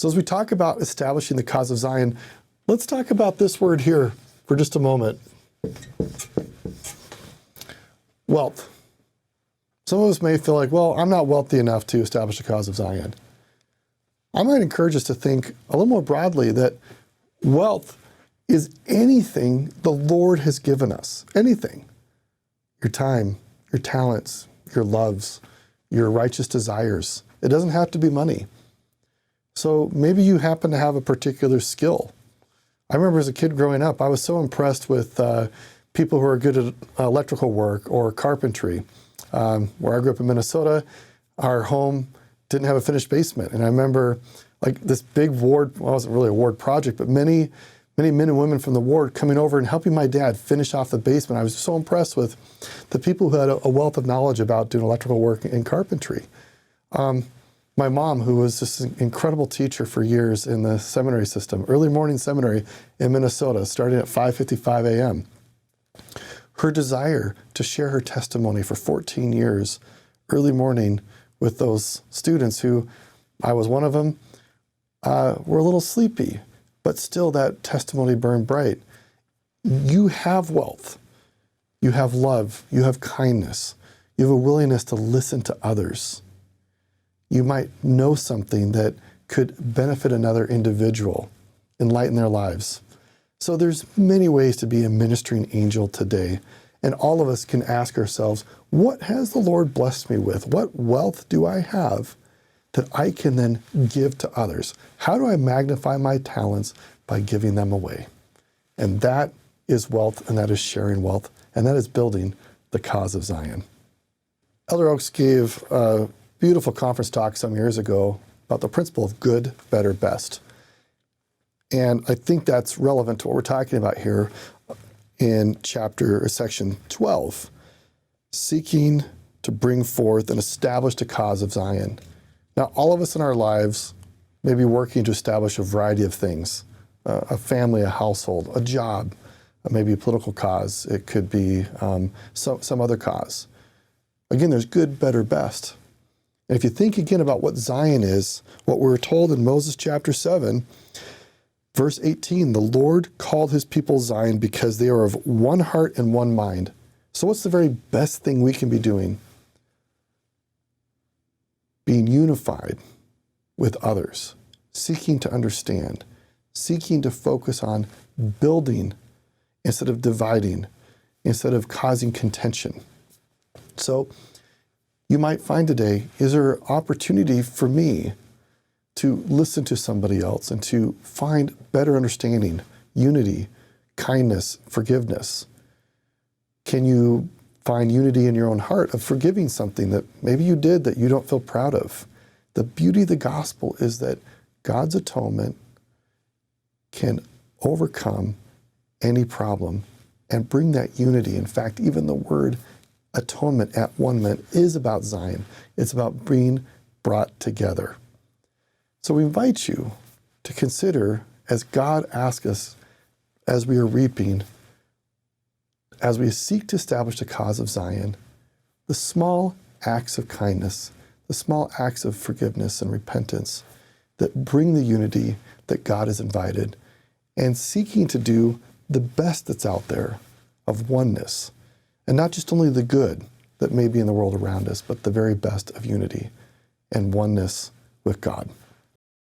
So as we talk about establishing the cause of Zion, let's talk about this word here for just a moment. Wealth. Some of us may feel like, well, I'm not wealthy enough to establish a cause of Zion. I might encourage us to think a little more broadly that wealth is anything the Lord has given us. Anything. Your time, your talents, your loves, your righteous desires. It doesn't have to be money. So maybe you happen to have a particular skill. I remember as a kid growing up, I was so impressed with people who are good at electrical work or carpentry. Where I grew up in Minnesota, our home didn't have a finished basement. And I remember like this big ward, well, it wasn't really a ward project, but many men and women from the ward coming over and helping my dad finish off the basement. I was so impressed with the people who had a wealth of knowledge about doing electrical work and carpentry. My mom, who was just an incredible teacher for years in the seminary system, early morning seminary in Minnesota, starting at 5:55 a.m. Her desire to share her testimony for 14 years, early morning, with those students who, I was one of them, were a little sleepy, but still that testimony burned bright. You have wealth. You have love. You have kindness. You have a willingness to listen to others. You might know something that could benefit another individual, enlighten their lives. So there's many ways to be a ministering angel today. And all of us can ask ourselves, what has the Lord blessed me with? What wealth do I have that I can then give to others? How do I magnify my talents by giving them away? And that is wealth, and that is sharing wealth, and that is building the cause of Zion. Elder Oaks gave a beautiful conference talk some years ago about the principle of good, better, best. And I think that's relevant to what we're talking about here in section 12, seeking to bring forth and establish the cause of Zion. Now, all of us in our lives may be working to establish a variety of things, a family, a household, a job, maybe a political cause. It could be some other cause. Again, there's good, better, best. And if you think again about what Zion is, what we're told in Moses chapter 7, verse 18, the Lord called his people Zion because they are of one heart and one mind. So what's the very best thing we can be doing? Being unified with others, seeking to understand, seeking to focus on building instead of dividing, instead of causing contention. So you might find today, is there opportunity for me to listen to somebody else and to find better understanding, unity, kindness, forgiveness? Can you find unity in your own heart of forgiving something that maybe you did that you don't feel proud of? The beauty of the gospel is that God's atonement can overcome any problem and bring that unity. In fact, even the word atonement at one minute is about Zion. It's about being brought together. So we invite you to consider, as God asks us, as we are reaping, as we seek to establish the cause of Zion, the small acts of kindness, the small acts of forgiveness and repentance that bring the unity that God has invited, and seeking to do the best that's out there of oneness, and not just only the good that may be in the world around us, but the very best of unity and oneness with God.